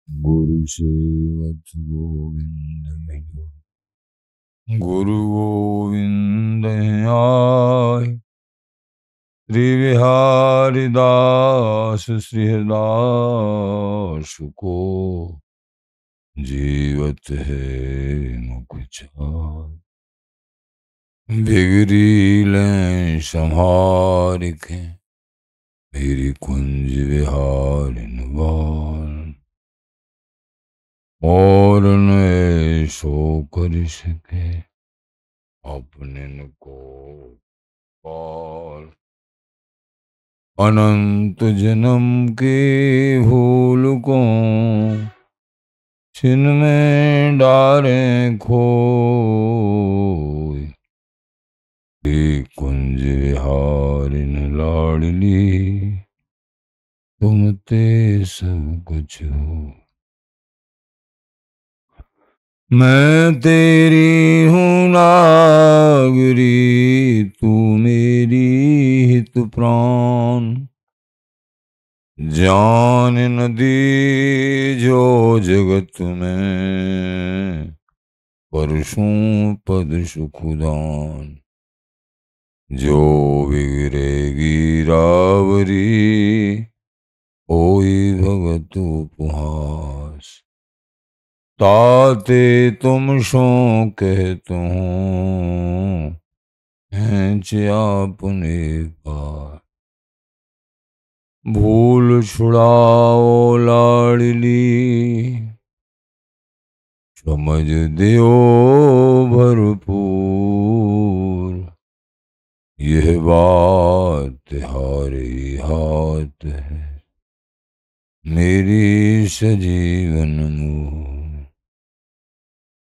गुरु सेवत गोविंद मिलो, गुरु गोविंद आय। श्री बिहारी दास श्री हरिदास को जीवत है मुख चार। बिगड़ी लें संहार के मेरी कुंज विहार निवार। और न सो कर सके अपने को पार। अनंत जन्म के भूल को छिन में डारे खोए। कुंज विहारिन लाडली तुम ते सब कुछ हो। मैं तेरी हूँ नागरी तू मेरी हित प्राण। जान नदी जो जगत में परशुं पद सुखदान। जो बिगड़ेगी रावरी ओई भगत उपहास। ताते तुम सो कहतु हैं अपने पार। भूल छुड़ाओ लाडली समझ दियो भरपूर। यह बात तुम्हारे हाथ है मेरी सजीवन मूर।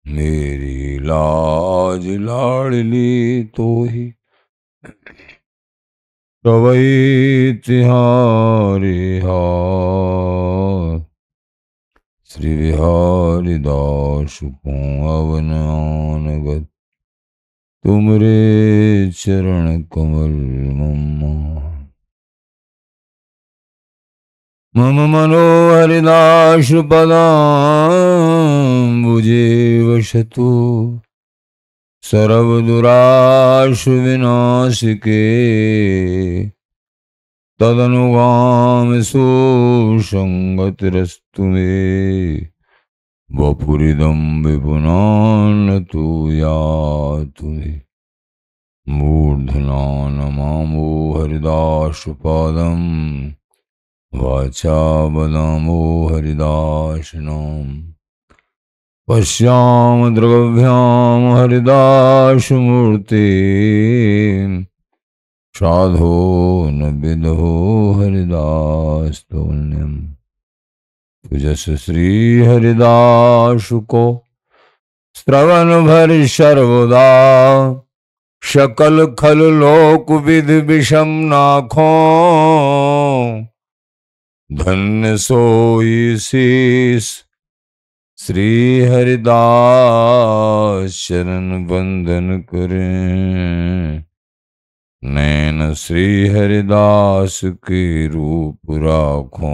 मेरी लाज लाडली तो ही सवई तिहारी हार। श्री बिहारी दास को अवनानगत तुमरे चरण कमल मम्मा। मम मनोहरिदास पदाम्बुजे वसतु। सर्वदुराशु विनाशिके तदनुगाम सुसंगतिरस्तु मे। वपुरिदं विपुनान्नतु यातु मे। मूर्धना नमामो हरिदासपादं वाचा वदामो हरिदास नाम। पश्याम द्रव्याम हरिदास मूर्ति साधो न विदो हरिदास तुल्यम। तुजस श्री हरिदास को श्रवण भर सर्वदा। सकल खल लोक विधि विषम नाखो धन्य सोई शीस। श्री हरिदास चरण बंदन करें। नैन श्री हरिदास के रूप राखो।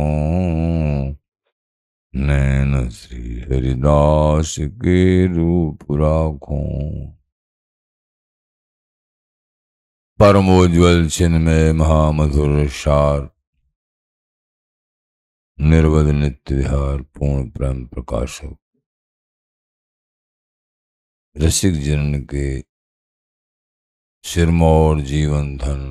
नैन श्री हरिदास के रूप राखो। परमोज्वल चिन्मय महामधुर सार निर्वध नित्य विहार पूर्ण प्रेम प्रकाशक। रसिक जन के सिरमौर जीवन धन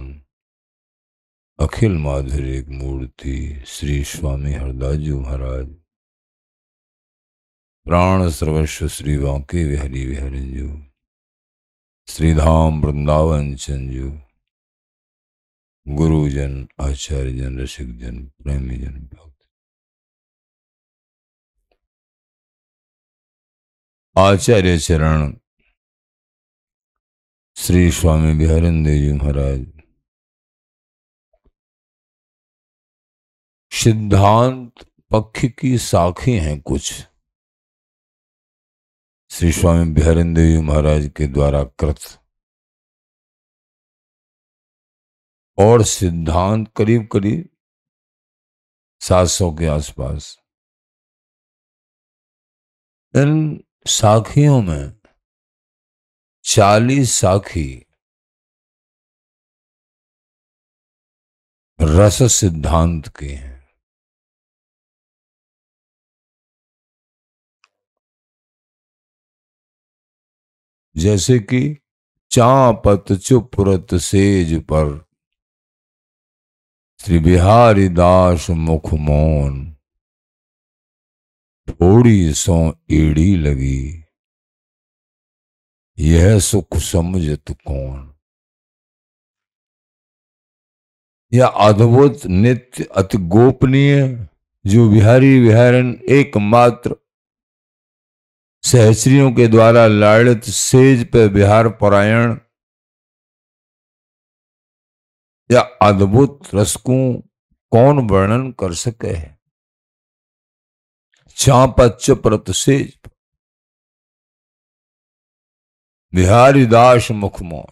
अखिल माधुर्य मूर्ति श्री स्वामी हरदास जी महाराज। प्राण सर्वस्व श्री बांके बिहारी बिहारी जी। श्रीधाम वृंदावन चंजू। गुरुजन आचार्य जन रसिक जन प्रेमी जन भक्त। आचार्य चरण श्री स्वामी बिहारिंद जी महाराज सिद्धांत पक्ष की साखें हैं कुछ श्री स्वामी बिहारिंद जी महाराज के द्वारा कृत, और सिद्धांत करीब करीब 700 के आसपास। इन साखियों में 40 साखी रस सिद्धांत के हैं। जैसे कि चापत चुपरत सेज पर श्री बिहारी दास मुख मौन, थोड़ी सो एड़ी लगी यह सुख समझत कौन। यह अद्भुत नित्य अति गोपनीय जो बिहारी विहारन एकमात्र सहस्रियों के द्वारा लाड़ित सेज पे बिहार परायण या अद्भुत रस को कौन वर्णन कर सके है। चापच प्रत सेज बिहारी दास मुखमोन,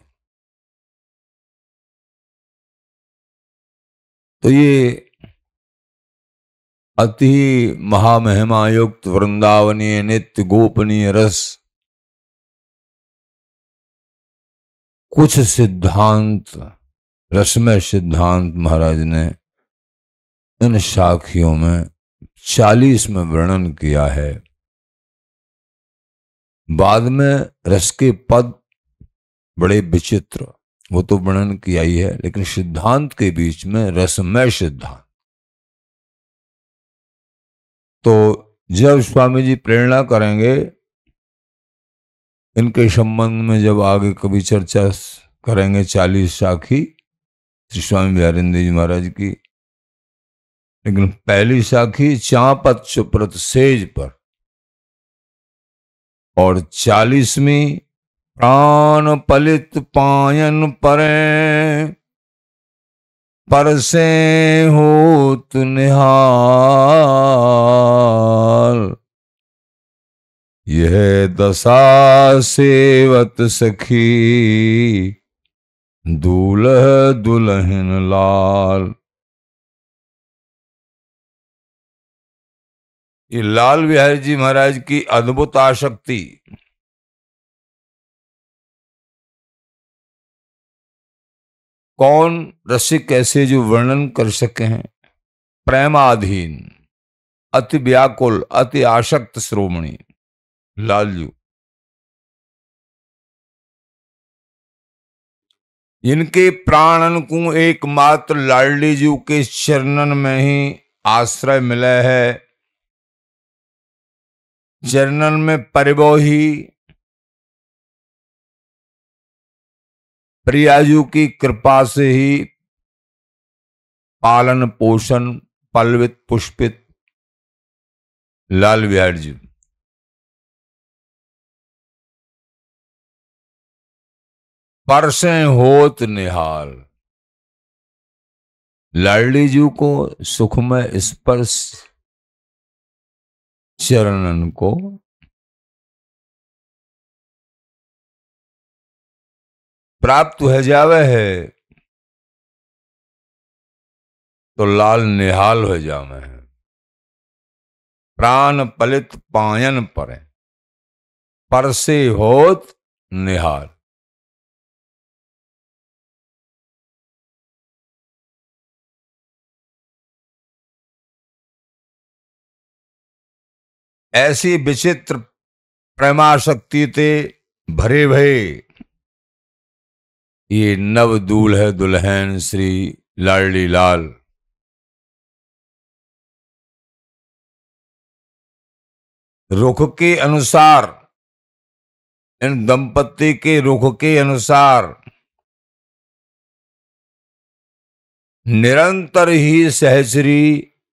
तो ये अति महामहिमा युक्त वृंदावनीय नित्य गोपनीय रस कुछ सिद्धांत रसमय सिद्धांत महाराज ने इन साखियों में 40 में वर्णन किया है। बाद में रस के पद बड़े विचित्र, वो तो वर्णन किया ही है, लेकिन सिद्धांत के बीच में रसमय सिद्धांत। तो जब स्वामी जी प्रेरणा करेंगे इनके संबंध में, जब आगे कभी चर्चा करेंगे 40 साखी श्री स्वामी बिहारींद्र जी महाराज की, लेकिन पहली साखी चापत चुपरत सेज पर और 40वीं प्राण पलित पायन परे परसे होत निहाल, यह दशा सेवत सखी दूल्ह दुल्हन लाल। ये लाल बिहारी जी महाराज की अद्भुत आसक्ति कौन रसिक ऐसे जो वर्णन कर सके हैं। प्रेमाधीन, अति व्याकुल, अति आसक्त श्रोमणी लालजू, इनके प्राणन को एकमात्र लाडली जी के चरणन में ही आश्रय मिला है। चरणन में परिबोही प्रियाजू की कृपा से ही पालन पोषण पल्वित पुष्पित लाल बिहारी जी। परसे होत निहाल, लाडली जी को सुखमय स्पर्श चरणन को प्राप्त हो जावे है तो लाल निहाल हो जावे है। प्राण पलित पायन पर परसे होत निहाल, ऐसी विचित्र प्रेमाशक्ति ते भरे भये ये नव दूल्हे दुल्हन श्री लाडली लाल। रुख के अनुसार, इन दंपति के रुख के अनुसार निरंतर ही सहचरी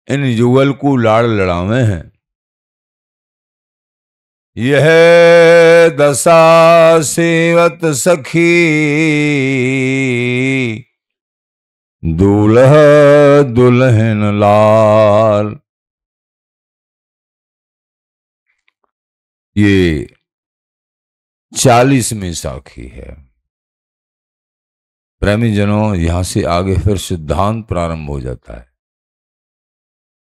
इन युगल को लाड़ लड़ावे हैं। यह दशा सेवत सखी दूल्ह दुल्हन लाल, ये 40वीं साखी है। प्रेमी जनों, यहां से आगे फिर सिद्धांत प्रारंभ हो जाता है।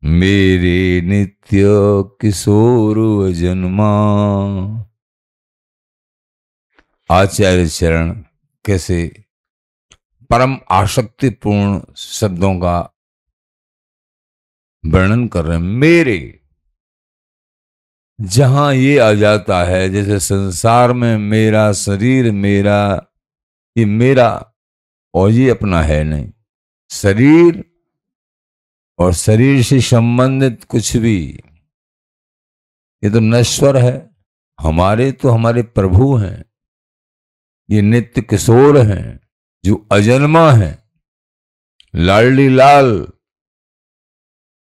मेरे नित्य किशोर जन्मा। आचार्य चरण कैसे परम आसक्तिपूर्ण शब्दों का वर्णन कर रहे हैं। मेरे, जहां ये आ जाता है जैसे संसार में मेरा शरीर, मेरा, ये मेरा और ये अपना है नहीं। शरीर और शरीर से संबंधित कुछ भी ये तो नश्वर है। हमारे तो हमारे प्रभु हैं, ये नित्य किशोर हैं जो अजन्मा है। लाडली लाल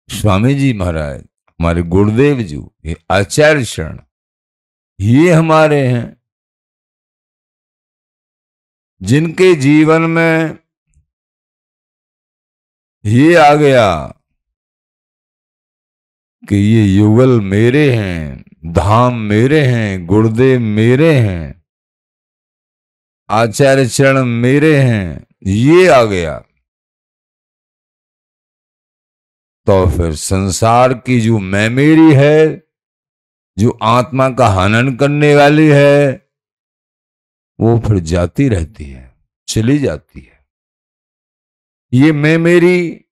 स्वामी जी महाराज, हमारे गुरुदेव जी, ये आचार्य शरण, ये हमारे हैं जिनके जीवन में ये आ गया कि ये युगल मेरे हैं, धाम मेरे हैं, गुरुदेव मेरे हैं, आचार्य चरण मेरे हैं, ये आ गया तो फिर संसार की जो मैं मेरी है, जो आत्मा का हनन करने वाली है, वो फिर जाती रहती है, चली जाती है। ये मैं मेरी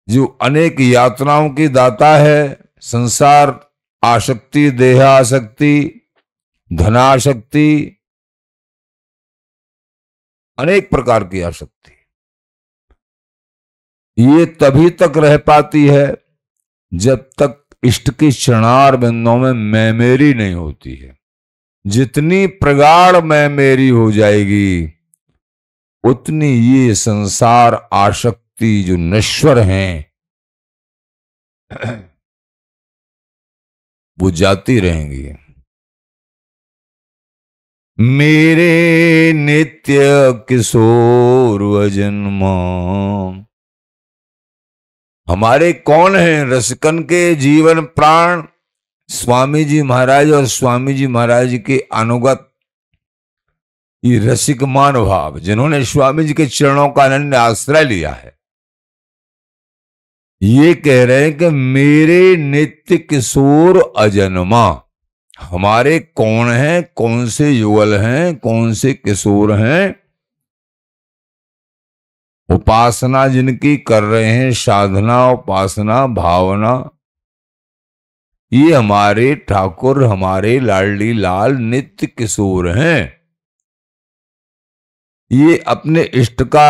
जो अनेक यातनाओं की दाता है, संसार आसक्ति, देहासक्ति, धनासक्ति, अनेक प्रकार की आसक्ति, ये तभी तक रह पाती है जब तक इष्ट की चरणार बिंदों में मैं मेरी नहीं होती है। जितनी प्रगाढ़ मैं मेरी हो जाएगी उतनी ये संसार आसक्ति जो नश्वर हैं वो जाती रहेंगी। मेरे नित्य किशोर अजन्मा, हमारे कौन हैं रसिकन के जीवन प्राण? स्वामी जी महाराज और स्वामी जी महाराज के अनुगत ये रसिक मानभाव जिन्होंने स्वामी जी के चरणों का अनन्य आश्रय लिया है, ये कह रहे हैं कि मेरे नित्य किशोर अजन्मा। हमारे कौन हैं, कौन से युगल हैं, कौन से किशोर हैं? उपासना जिनकी कर रहे हैं, साधना, उपासना, भावना, ये हमारे ठाकुर, हमारे लाडली लाल नित्य किशोर हैं। ये अपने इष्ट का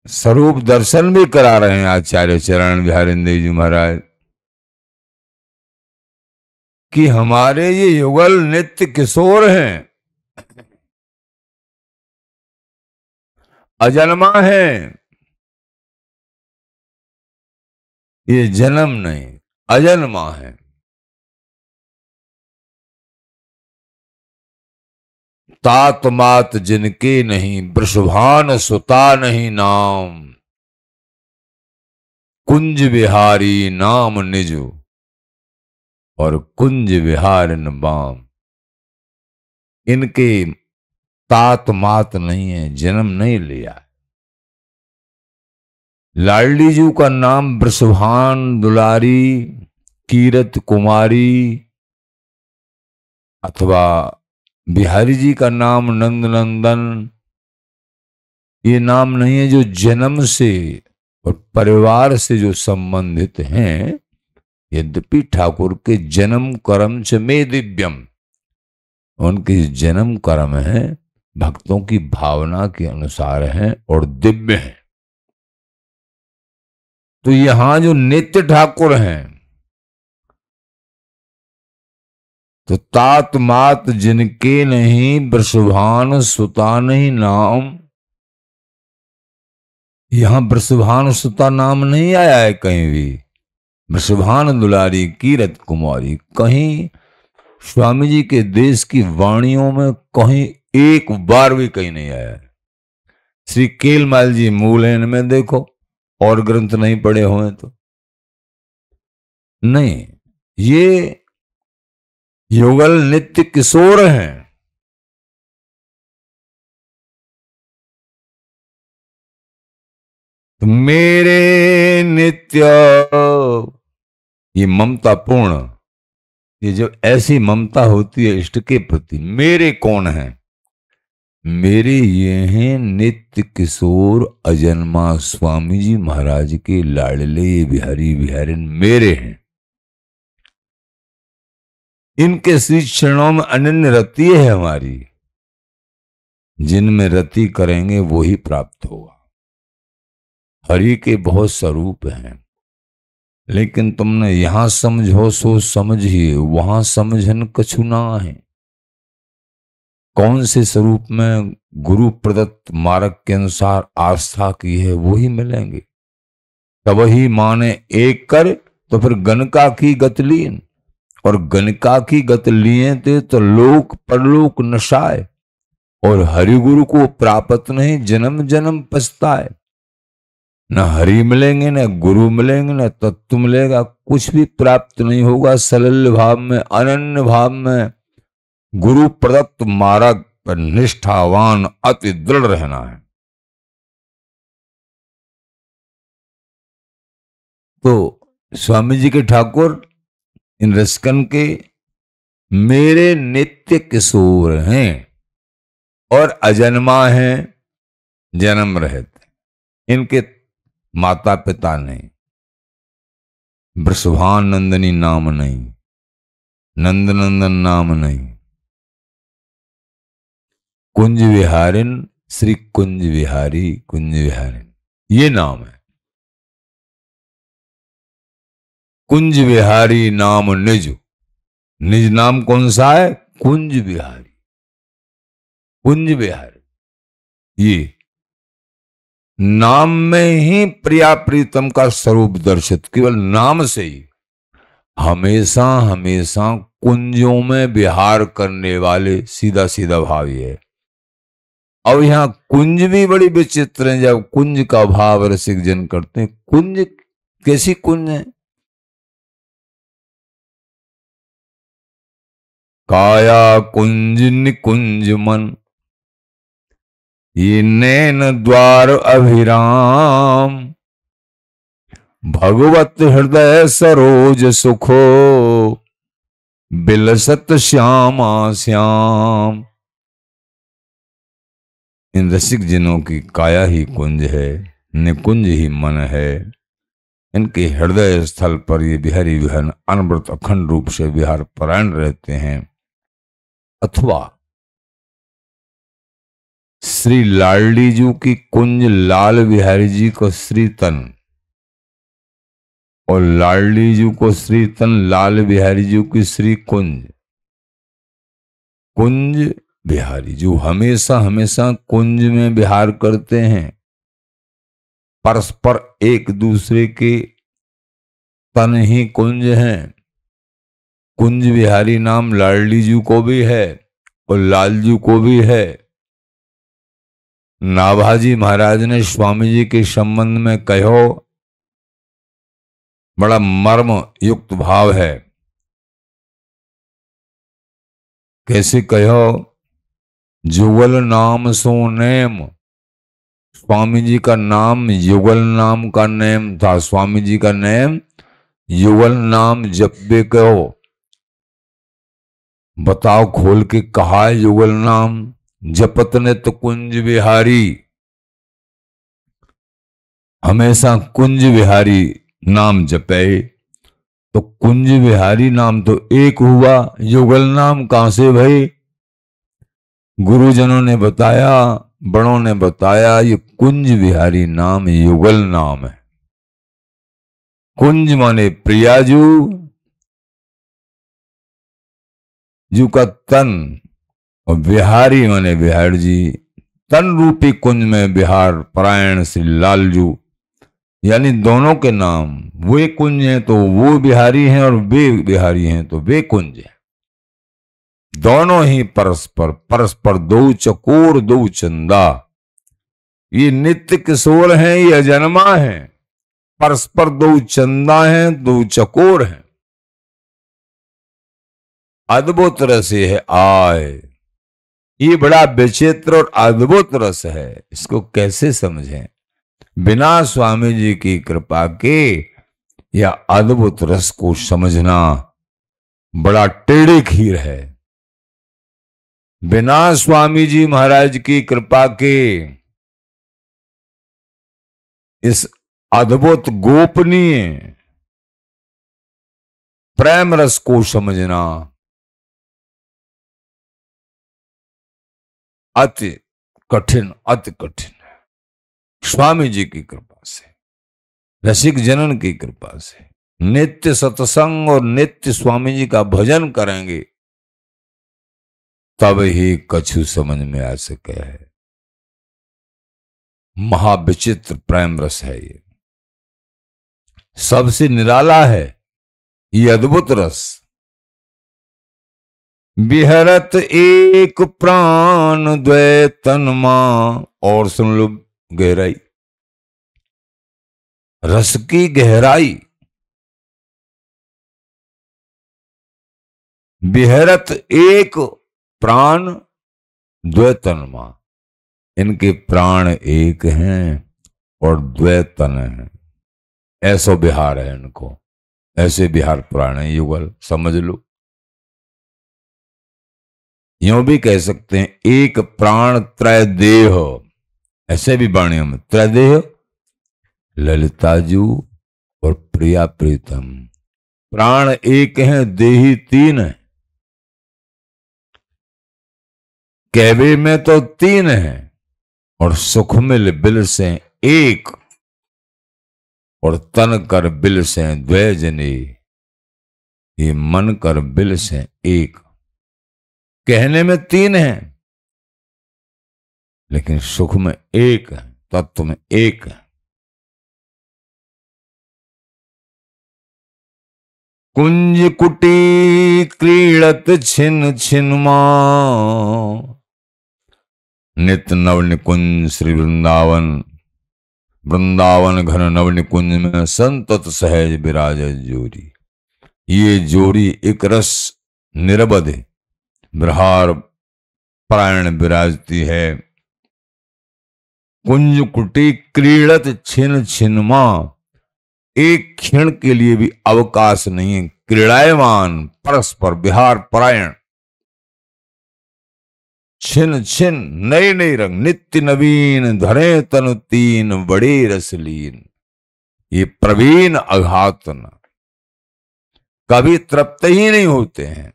स्वरूप दर्शन भी करा रहे हैं आचार्य चरण बिहारिंदेव जी महाराज कि हमारे ये युगल नित्य किशोर हैं, अजन्मा हैं। ये जन्म नहीं, अजन्मा है। तात मात जिनके नहीं, वृषभान सुता नहीं नाम, कुंज बिहारी नाम निज और कुंज विहार न बाम। इनके तात मात नहीं है, जन्म नहीं लिया। लाडली जी का नाम वृषभान दुलारी, कीरत कुमारी, अथवा बिहारी जी का नाम नंद नंदन, ये नाम नहीं है जो जन्म से और परिवार से जो संबंधित हैं। यद्यपि ठाकुर के जन्म कर्म च में दिव्यम, उनके जन्म कर्म है भक्तों की भावना के अनुसार हैं और दिव्य हैं। तो यहां जो नित्य ठाकुर हैं, तो तात मात जिनके नहीं, वृषभान सुता नहीं नाम। यहां वृषभान सुता नाम नहीं आया है कहीं भी। वृषभान दुलारी, कीरत कुमारी, कहीं स्वामी जी के देश की वाणियों में कहीं एक बार भी कहीं नहीं आया है। श्री केलमाल जी मूलैन में देखो, और ग्रंथ नहीं पढ़े हुए तो नहीं। ये युगल नित्य किशोर हैं। मेरे नित्य ये ममता पूर्ण, ये जब ऐसी ममता होती है इष्ट के प्रति, मेरे कौन है? मेरे ये हैं नित्य किशोर अजन्मा स्वामी जी महाराज के लाडले बिहारी बिहारिन मेरे हैं। इनके श्री चरणों में अनन्य रति है हमारी, जिनमें रति करेंगे वो ही प्राप्त होगा। हरि के बहुत स्वरूप हैं, लेकिन तुमने यहां समझो सो समझिए, वहां समझन कछु ना है। कौन से स्वरूप में गुरु प्रदत्त मार्ग के अनुसार आस्था की है वो ही मिलेंगे। तब ही माने एक कर तो फिर गणका की गत लीन, और गणका की गत लिए थे तो लोक परलोक नशाए, और हरिगुरु को प्राप्त नहीं जन्म जन्म पछताए। न हरि मिलेंगे न गुरु मिलेंगे न तत्व मिलेगा, कुछ भी प्राप्त नहीं होगा। सलल भाव में अनन्य भाव में गुरु प्रदत्त मार्ग पर निष्ठावान अति दृढ़ रहना है। तो स्वामी जी के ठाकुर इन रसकन के मेरे नित्य किशोर हैं और अजन्मा हैं, जन्म रहित। इनके माता पिता नहीं, वृषभान नंदनी नाम नहीं, नंद नंदन नाम नहीं, कुंज विहारिन श्री कुंज विहारी कुंज विहारिन ये नाम है। कुंज विहारी नाम निज, निज नाम कौन सा है? कुंज विहारी, कुंज विहारी। ये नाम में ही प्रिया प्रीतम का स्वरूप दर्शित, केवल नाम से ही। हमेशा हमेशा कुंजों में विहार करने वाले, सीधा सीधा भाव ये है। अब यहां कुंज भी बड़ी विचित्र है। जब कुंज का भाव रसिक जन करते हैं, कुंज कैसी कुंज है? काया कुंज निकुंज मन, ये नैन द्वार अभिराम, भगवत हृदय सरोज सुखो, बिलसत श्यामा श्याम। इन रसिक जनों की काया ही कुंज है, निकुंज ही मन है। इनके हृदय स्थल पर ये बिहारी विहार अनवरत अखंड रूप से विहार परायण रहते हैं। अथवा श्री लाडली जी की कुंज लाल बिहारी जी को श्री तन, और लाडली जी को श्री तन, लाल बिहारी जी की श्री कुंज। कुंज बिहारी जो हमेशा हमेशा कुंज में विहार करते हैं, परस्पर एक दूसरे के तन ही कुंज हैं। कुंज बिहारी नाम लाडली जी को भी है और लाल जी को भी है। नाभाजी महाराज ने स्वामी जी के संबंध में कहो, बड़ा मर्म युक्त भाव है। कैसे कहो? युगल नाम सो नेम, स्वामी जी का नाम युगल नाम का नेम था। स्वामी जी का नेम युगल नाम जपबे कहो। बताओ खोल के कहा युगल नाम जपत ने तो कुंज बिहारी, हमेशा कुंज बिहारी नाम जपे। तो कुंज बिहारी नाम तो एक हुआ, युगल नाम कहां से भाई? गुरुजनों ने बताया, बड़ों ने बताया, ये कुंज बिहारी नाम युगल नाम है। कुंज माने प्रियाजू, जू का तन, और बिहारी माने बिहार जी। तन रूपी कुंज में बिहार परायण श्री लालजू, यानी दोनों के नाम वे कुंज हैं तो वो बिहारी हैं, और वे बिहारी हैं तो वे कुंज हैं। दोनों ही परस्पर परस्पर दो चकोर दो चंदा। ये नित्य किशोर हैं, ये अजन्मा हैं, परस्पर दो चंदा हैं, दो चकोर हैं। अद्भुत रस है आय, ये बड़ा विचित्र और अद्भुत रस है। इसको कैसे समझें? बिना स्वामी जी की कृपा के या अद्भुत रस को समझना बड़ा टेढ़ी खीर है। बिना स्वामी जी महाराज की कृपा के इस अद्भुत गोपनीय प्रेम रस को समझना अति कठिन है। स्वामी जी की कृपा से, रसिक जनन की कृपा से नित्य सत्संग और नित्य स्वामी जी का भजन करेंगे तब ही कछु समझ में आ सके है। महाविचित्र प्रेम रस है ये, सबसे निराला है ये अद्भुत रस। विहरत एक प्राण द्वै तन्मा, और सुन लो गहराई, रस की गहराई। विहरत एक प्राण द्वै तन्मा, इनके प्राण एक हैं और द्वै तन हैं, ऐसा बिहार है इनको, ऐसे बिहार प्राण है। युगल समझ लो, यूं भी कह सकते हैं एक प्राण त्रय देह, ऐसे भी वाणियों में त्रैदेह, ललिताजू और प्रिया प्रीतम। प्राण एक हैं, देही तीन है। कहवे में तो तीन है और सुख मिल बिल से एक, और तन कर बिल से द्वै जने, ये मन कर बिल से एक। कहने में तीन है लेकिन सुख में एक है, तत्व में एक है। कुंज कुटी क्रीड़त छिन छिनमा, नित नव निकुंज श्री वृंदावन, वृंदावन घन नव निकुंज में संतत सहज विराज जोरी। ये जोड़ी एक रस निरबध विहार परायण विराजती है। कुंज कुटी क्रीड़त छिन छिनमा, एक क्षण के लिए भी अवकाश नहीं है। क्रीड़ायमान परस्पर विहार परायण, छिन छिन नए नए रंग नित्य नवीन, धरे तनु तीन बड़े रसलीन। ये प्रवीण अघातन कभी तृप्त ही नहीं होते हैं।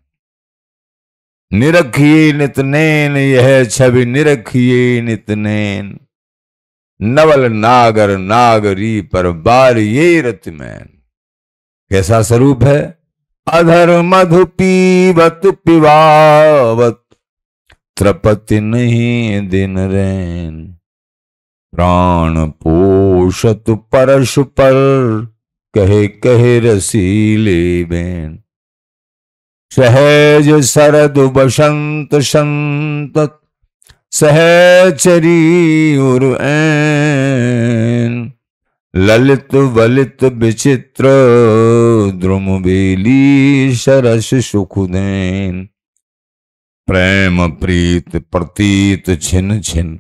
निरखिए नितनैन यह छवि, निरखिए नितनैन, नवल नागर नागरी पर बार ये रतिमैन। कैसा स्वरूप है? अधर मधु पीवत पिवावत, तृपति नहीं दिन रैन। प्राण पोषत परश पर, कहे कहे रसीले बैन। सहज शरद बसंत संतत, सहचरी उर ऐन। ललित वलित विचित्र, द्रुम बेली सरस सुखुदैन। प्रेम प्रीत प्रतीत छिन छिन,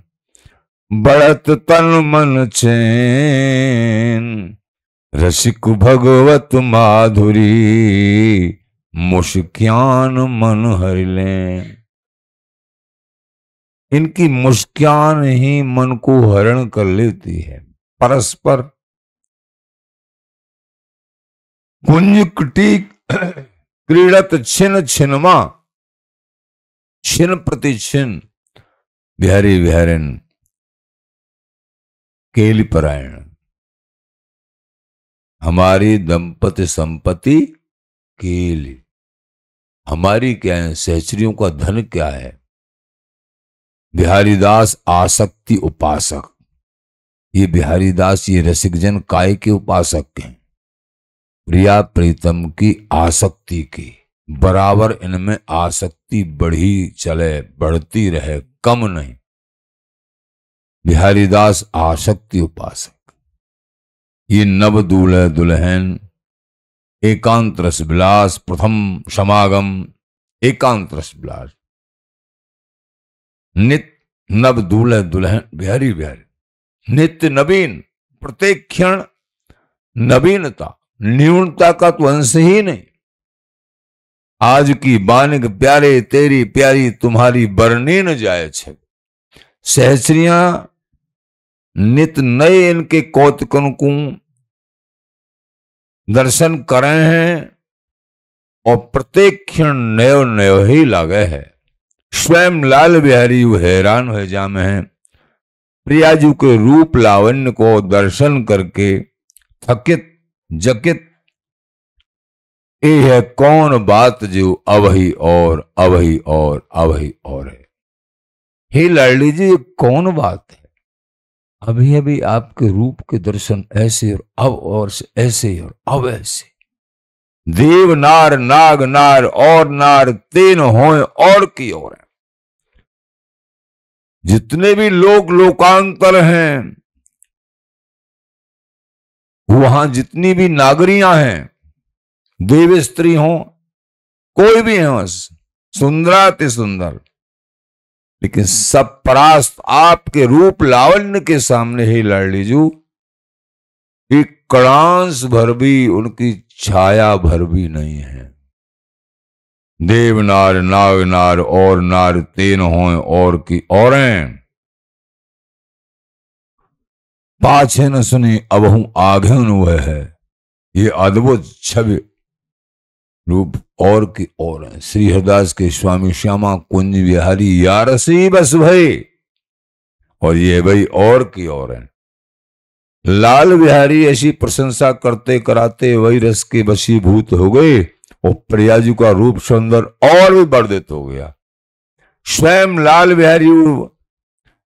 बढ़त तन मन चैन। रसिक भगवत माधुरी, मुस्कान मन हरि लें। इनकी मुस्कान ही मन को हरण कर लेती है। परस्पर कुंज कुटी क्रीड़त छिन छिनमा, छिन प्रति छिन बिहारी विहारिन केली परायण। हमारी दंपति संपत्ति केली, हमारी क्या है? सहचरियों का धन क्या है? बिहारी दास आसक्ति उपासक। ये बिहारी दास ये रसिकजन काय के उपासक हैं? प्रिया प्रीतम की आसक्ति की। बराबर इनमें आसक्ति बढ़ी चले, बढ़ती रहे, कम नहीं। बिहारी दास आसक्ति उपासक। ये नव दूल्हे दुल्हन एकांत रस विलास, प्रथम समागम एकांत रस विलास। नित्य नव दूल्हे दुल्हन बिहारी बिहारी, नित्य नवीन, प्रत्येक क्षण नवीनता, न्यूनता का तो अंश ही नहीं। आज की बानिक प्यारे तेरी प्यारी तुम्हारी बरनी न जाए छब। सहस्रियां नित नए इनके कौतुकन को दर्शन करे हैं और प्रत्येक क्षण नयो नयो ही लागे है। स्वयं लाल बिहारी हैरान हो जामे हैं। प्रियाजू के रूप लावण्य को दर्शन करके थकित जकित ये है कौन बात जो अवही और अवही और अवही और है। हे लाडली जी, ये कौन बात है? अभी अभी आपके रूप के दर्शन ऐसे और अब और ऐसे और अब ऐसे। देव नार नाग नार और नार तीन होए और की ओर है। जितने भी लोग लोकांतर हैं, वहां जितनी भी नागरियां हैं, देव स्त्री हो कोई भी है, सुंदराति सुंदर, लेकिन सब परास्त आपके रूप लावण्य के सामने ही लाडलीजू एक कणांश भर भी उनकी छाया भर भी नहीं है। देव नार नाग नार और नार तीन हों और की औरें, पाछे न सुनी अब हूं आगे वह है। ये अद्भुत छवि रूप और की और है। श्री हरदास के स्वामी श्यामा कुंज बिहारी यारसी बस भई, और ये भाई और की और है। लाल बिहारी ऐसी प्रशंसा करते कराते वही रस के वशीभूत हो गए और प्रियाजू का रूप सौंदर्य और भी वर्धित हो गया। स्वयं लाल बिहारी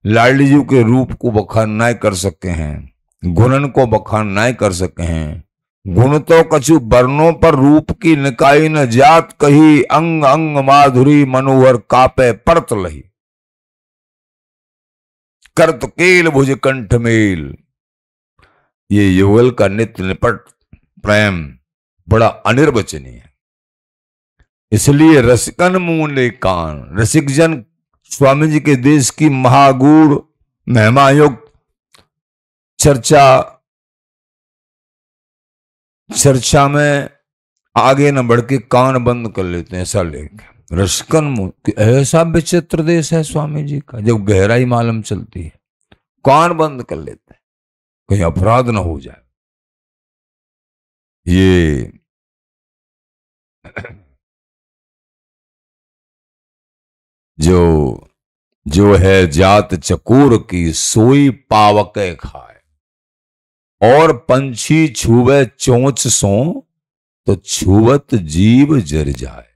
लाडली जी के रूप को बखान नहीं कर सके हैं, गुणन को बखान नहीं कर सके हैं। गुण तो कछु वर्णों पर रूप की निकाई न जात कही, अंग अंग माधुरी मनोहर कापे परत लही। करत केल भुज कंठ मेल, ये युगल का नित्य निपट प्रेम बड़ा अनिर्वचनीय है। इसलिए रसिकन मूले कान, रसिक जन स्वामी जी के देश की महागूढ़ महिमायुक्त चर्चा में आगे न बढ़ के कान बंद कर लेते हैं। ऐसा लेके रसिकन मुंह, ऐसा विचित्र देश है स्वामी जी का, जब गहराई मालूम चलती है कान बंद कर लेते हैं, कहीं अपराध ना हो जाए। ये जो है जात चकोर की सोई पावके खाए, और पंछी छुवे चोंच सो तो छुवत जीव जर जाए।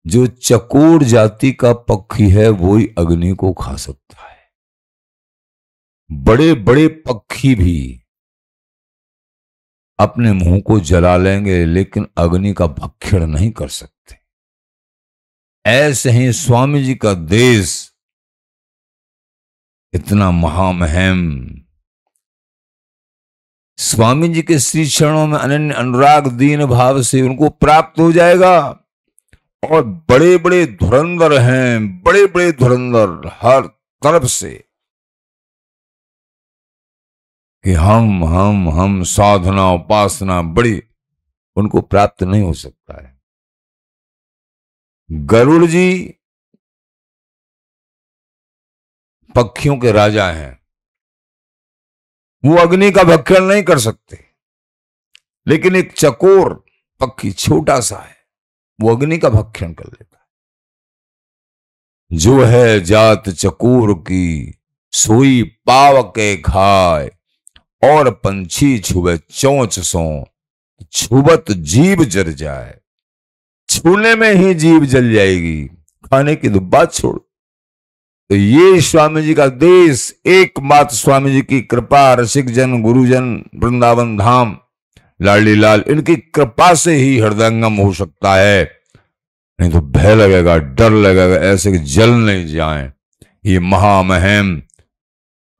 जो चकोर जाति का पक्षी है वही अग्नि को खा सकता है। बड़े बड़े पक्षी भी अपने मुंह को जला लेंगे लेकिन अग्नि का भक्षण नहीं कर सकते। ऐसे ही स्वामी जी का देश इतना महामहिम, स्वामी जी के श्री चरणों में अनन्य अनुराग दीन भाव से उनको प्राप्त हो जाएगा। और बड़े बड़े धुरंधर हैं, बड़े बड़े धुरंधर हर तरफ से कि हम साधना उपासना बड़ी, उनको प्राप्त नहीं हो सकता है। गरुड़ जी पक्षियों के राजा हैं, वो अग्नि का भक्षण नहीं कर सकते, लेकिन एक चकोर पक्षी छोटा सा है, वो अग्नि का भक्षण कर लेता है। जो है जात चकोर की सोई पावके खाए, और पंछी छुवे चोंच सो छुबत जीव जर जाए। छूने में ही जीव जल जाएगी, खाने की तो बात छोड़। तो ये स्वामी जी का देश एकमात्र स्वामी जी की कृपा, रसिक जन गुरुजन वृंदावन धाम लाडली लाल, इनकी कृपा से ही हृदयंगम हो सकता है। नहीं तो भय लगेगा, डर लगेगा, ऐसे कि जल नहीं जाए। ये महामहिम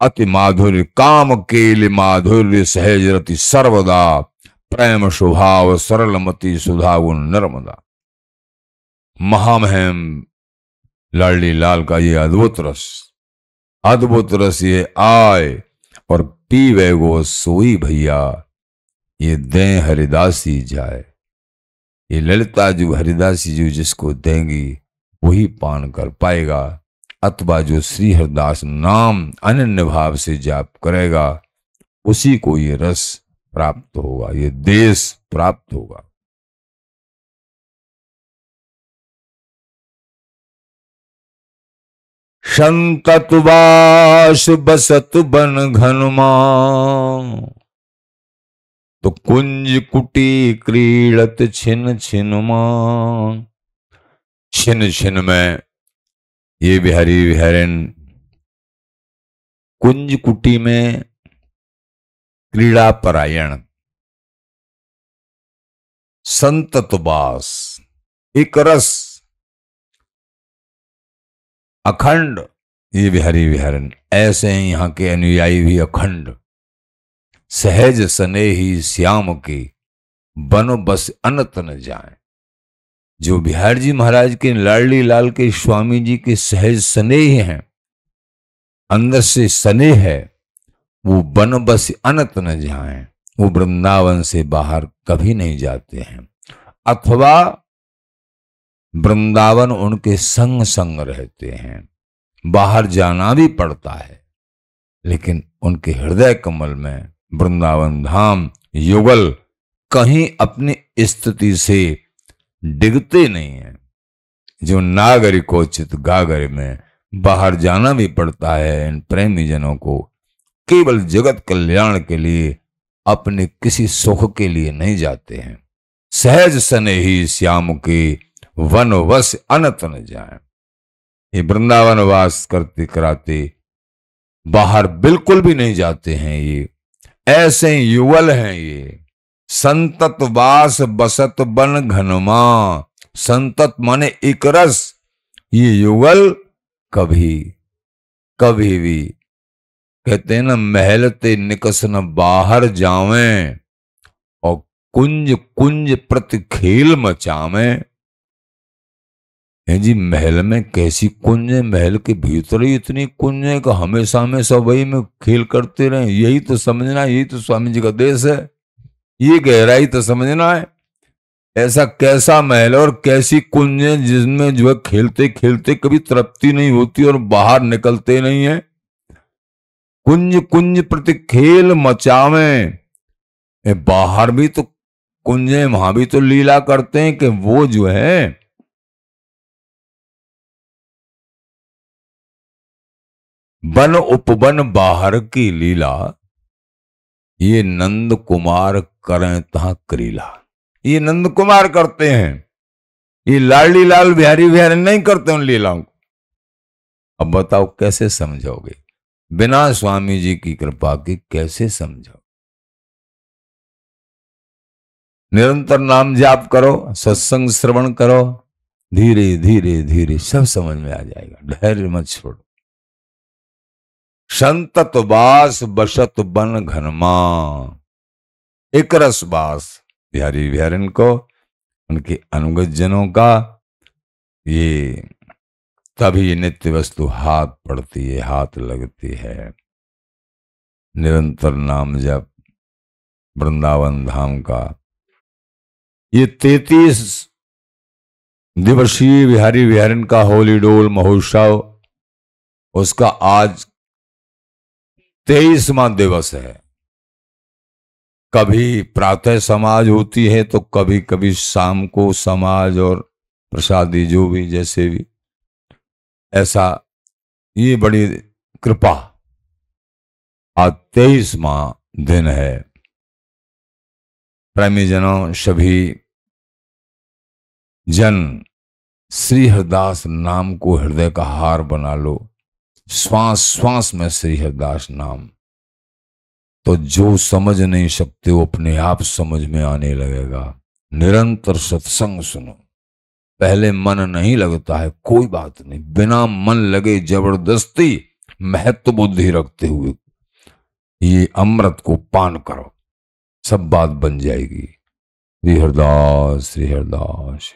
अति माधुर्य काम केल माधुर्य सहज रति सर्वदा, प्रेम स्वभाव सरलमति सुधा गुण नर्मदा। महामहिम लाडली लाल का ये अद्भुत रस ये आए और पीवे गो सोई भैया। ये दें हरिदासी जाए। ये ललिता जो हरिदासी जो जिसको देंगी वही पान कर पाएगा, अथवा जो श्री हरिदास नाम अनन्य भाव से जाप करेगा उसी को ये रस प्राप्त होगा, ये देश प्राप्त होगा। संतत वास बसत बन घनमा, तो कुंज कुटी क्रीड़त छिन छिन मां। छिन छिन में ये बिहारी विहरन कुंज कुटी में क्रीड़ा परायण, संतत वास एक रस अखंड, ये बिहारी विहरन ऐसे ही यहाँ के अनुयायी भी अखंड। सहज स्नेही श्याम के बन बस अनत न जाए। जो बिहार जी महाराज के लाडली लाल के स्वामी जी के सहज स्नेह हैं, अंदर से स्नेह है, वो बन बस अनत न जाए। वो वृंदावन से बाहर कभी नहीं जाते हैं, अथवा वृंदावन उनके संग संग रहते हैं। बाहर जाना भी पड़ता है, लेकिन उनके हृदय कमल में वृंदावन धाम युगल कहीं अपनी स्थिति से डिगते नहीं है। जो नागरिकोचित गागर में बाहर जाना भी पड़ता है, इन प्रेमी जनों को केवल जगत कल्याण के लिए, अपने किसी सुख के लिए नहीं जाते हैं। सहज स्नेही श्याम के वन वस अनत न जाए। ये वृंदावन वास करते कराते बाहर बिल्कुल भी नहीं जाते हैं। ये ऐसे युगल हैं। ये संतत वास बसत बन घनमा, संतत माने एक रस। ये युगल कभी कभी भी कहते हैं ना, महल ते निकस न बाहर जावें और कुंज कुंज प्रति खेल मचावें। जी महल में कैसी कुंज है, महल के भीतर ही इतनी कुंज है कि हमेशा हमेशा वही में खेल करते रहे। यही तो समझना है, यही तो स्वामी जी का देश है। ये गहराई तो समझना है। ऐसा कैसा महल और कैसी कुंज है जिसमें जो है खेलते खेलते कभी तृप्ति नहीं होती और बाहर निकलते नहीं है। कुंज कुंज प्रति खेल मचावें। बाहर भी तो कुंज है, वहां भी तो लीला करते हैं कि वो जो है वन उपवन बाहर की लीला, ये नंद कुमार करें तहां करीला। ये नंद कुमार करते हैं, ये लाडली लाल बिहारी बिहारी नहीं करते उन लीलाओं को। अब बताओ कैसे समझोगे? बिना स्वामी जी की कृपा के कैसे समझो? निरंतर नाम जाप करो, सत्संग श्रवण करो, धीरे धीरे धीरे सब समझ में आ जाएगा। धैर्य मत छोड़ो। संतत वास बसत बन घनमा, एक रस वास बिहारी बिहारिन को, उनके अनुगत जनों का, ये तभी नित्य वस्तु हाथ पड़ती है, हाथ लगती है। निरंतर नाम जप वृंदावन धाम का ये 33 दिवसीय बिहारी बिहारिन का होली डोल महोत्सव, उसका आज 23वां दिवस है। कभी प्रातः समाज होती है तो कभी कभी शाम को समाज और प्रसादी जो भी जैसे भी, ऐसा ये बड़ी कृपा। आज 23वां दिन है। प्रेमी जनों, सभी जन श्री हरिदास नाम को हृदय का हार बना लो। श्वास श्वास में श्री हरिदास नाम, तो जो समझ नहीं सकते वो अपने आप समझ में आने लगेगा। निरंतर सत्संग सुनो। पहले मन नहीं लगता है, कोई बात नहीं, बिना मन लगे जबरदस्ती महत्व बुद्धि रखते हुए ये अमृत को पान करो, सब बात बन जाएगी। श्री हरिदास, श्री हरिदास।